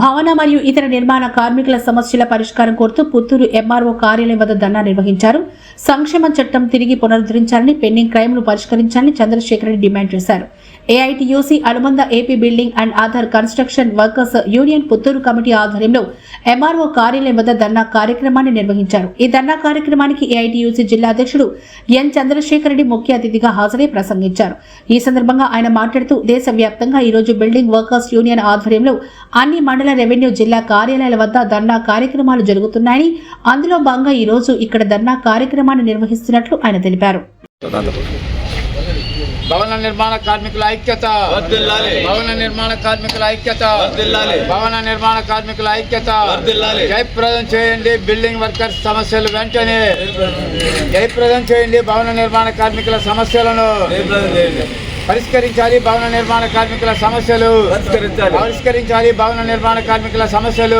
భవన మరియు ఇతర నిర్మాణ కార్మికుల సమస్యల పరిష్కారం కోరుతూ పుత్తూరు ఎంఆర్ఓ కార్యాలయం వద్ద ధర్నా నిర్వహించారు. సంక్షేమ చట్టం తిరిగి పునరుద్ధరించాలని, పెండింగ్ క్రైమ్లు పరిష్కరించాలని చంద్రశేఖర్ రెడ్డి డిమాండ్ చేశారు. ఏఐటీయూసీ అనుబంధ AP building and other construction workers union Puttur committee ఆధ్వర్యంలో ఎంఆర్ఓ కార్యాలయం వద్ద ధర్నా కార్యక్రమాన్ని నిర్వహించారు. ఈ ధర్నా కార్యక్రమానికి ఏఐటీయూసీ జిల్లా అధ్యక్షుడు ఎన్ చంద్రశేఖర్ రెడ్డి ముఖ్య అతిథిగా హాజరై ప్రసంగించారు. ఈ సందర్భంగా ఆయన మాట్లాడుతూ దేశవ్యాప్తంగా ఈ రోజు బిల్డింగ్ వర్కర్స్ యూనియన్ ఆధ్వర్యంలో అన్ని మండల రెవెన్యూ జిల్లా కార్యాలయాల వద్ద ధర్నా కార్యక్రమాలు జరుగుతున్నాయని, అందులో భాగంగా ఈ రోజు ఇక్కడ ధర్నా కార్యక్రమాన్ని నిర్వహిస్తున్నట్లు ఆయన తెలిపారు. భవన నిర్మాణ కార్మికుల ఐక్యత, భవన నిర్మాణ కార్మికుల ఐక్యత, భవన నిర్మాణ కార్మికుల ఐక్యత జయప్రదం చేయండి. బిల్డింగ్ వర్కర్స్ సమస్యలు వెంటనే జయప్రదం చేయండి. భవన నిర్మాణ కార్మికుల సమస్యలను పరిష్కరించాలి. భవన నిర్మాణ కార్మికుల సమస్యలు పరిష్కరించాలి. భవన నిర్మాణ కార్మికుల సమస్యలు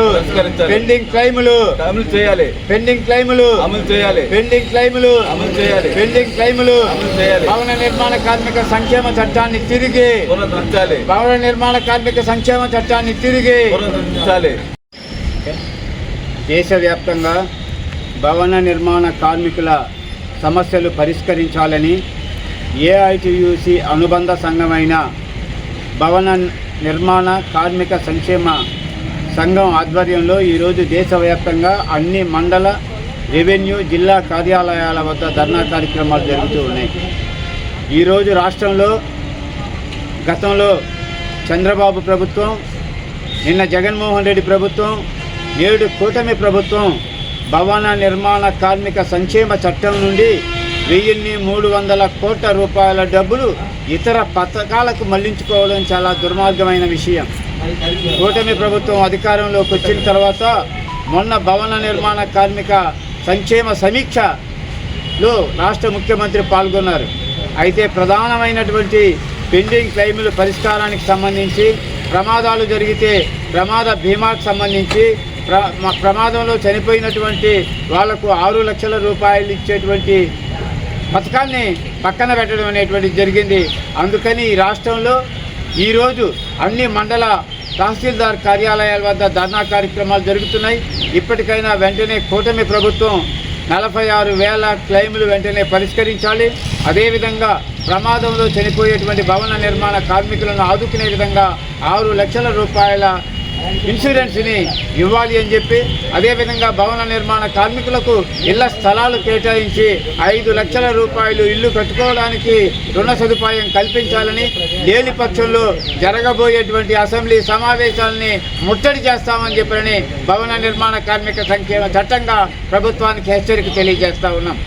పెండింగ్ క్లెయిములు అమలు చేయాలి. పెండింగ్ క్లెయిములు అమలు చేయాలి. పెండింగ్ క్లెయిములు అమలు చేయాలి. పెండింగ్ క్లెయిములు అమలు చేయాలి. భవన నిర్మాణ కార్మిక సంక్షేమ చట్టాన్ని తిరిగి పునరుద్ధరించాలి. భవన నిర్మాణ కార్మిక సంక్షేమ చట్టాన్ని తిరిగి పునరుద్ధరించాలి. దేశవ్యాప్తంగా భవన నిర్మాణ కార్మికుల సమస్యలు పరిష్కరించాలని ఏఐటీయూసీ అనుబంధ సంఘమైన భవన నిర్మాణ కార్మిక సంక్షేమ సంఘం ఆధ్వర్యంలో ఈరోజు దేశవ్యాప్తంగా అన్ని మండల రెవెన్యూ జిల్లా కార్యాలయాల వద్ద ధర్నా కార్యక్రమాలు జరుగుతూ ఉన్నాయి. ఈరోజు రాష్ట్రంలో గతంలో చంద్రబాబు ప్రభుత్వం, నిన్న జగన్మోహన్ రెడ్డి ప్రభుత్వం, నేడు కూటమి ప్రభుత్వం భవన నిర్మాణ కార్మిక సంక్షేమ చట్టం నుండి 1300 కోట్ల రూపాయల డబ్బులు ఇతర పథకాలకు మళ్లించుకోవడం చాలా దుర్మార్గమైన విషయం. కూటమి ప్రభుత్వం అధికారంలోకి వచ్చిన తర్వాత మొన్న భవన నిర్మాణ కార్మిక సంక్షేమ సమీక్షలో రాష్ట్ర ముఖ్యమంత్రి పాల్గొన్నారు. అయితే ప్రధానమైనటువంటి పెండింగ్ క్లెయిముల పరిష్కారానికి సంబంధించి, ప్రమాదాలు జరిగితే ప్రమాద బీమాకు సంబంధించి, ప్రమాదంలో చనిపోయినటువంటి వాళ్లకు 6 లక్షల రూపాయలు ఇచ్చేటువంటి పథకాన్ని పక్కన పెట్టడం అనేటువంటిది జరిగింది. అందుకని ఈ రాష్ట్రంలో ఈరోజు అన్ని మండల తహసీల్దార్ కార్యాలయాల వద్ద ధర్నా కార్యక్రమాలు జరుగుతున్నాయి. ఇప్పటికైనా వెంటనే కూటమి ప్రభుత్వం 46,000 క్లెయిములు వెంటనే పరిష్కరించాలి. అదేవిధంగా ప్రమాదంలో చనిపోయేటువంటి భవన నిర్మాణ కార్మికులను ఆదుకునే విధంగా 6 లక్షల రూపాయల ఇన్సూరెన్స్ని ఇవ్వాలి అని చెప్పి, అదేవిధంగా భవన నిర్మాణ కార్మికులకు ఇళ్ల స్థలాలు కేటాయించి 5 లక్షల రూపాయలు ఇల్లు కట్టుకోవడానికి రుణ సదుపాయం కల్పించాలని, లేని పక్షంలో జరగబోయేటువంటి అసెంబ్లీ సమావేశాలని ముట్టడి చేస్తామని చెప్పని భవన నిర్మాణ కార్మిక సంక్షేమ చట్టంగా ప్రభుత్వానికి హెచ్చరిక తెలియజేస్తా ఉన్నాం.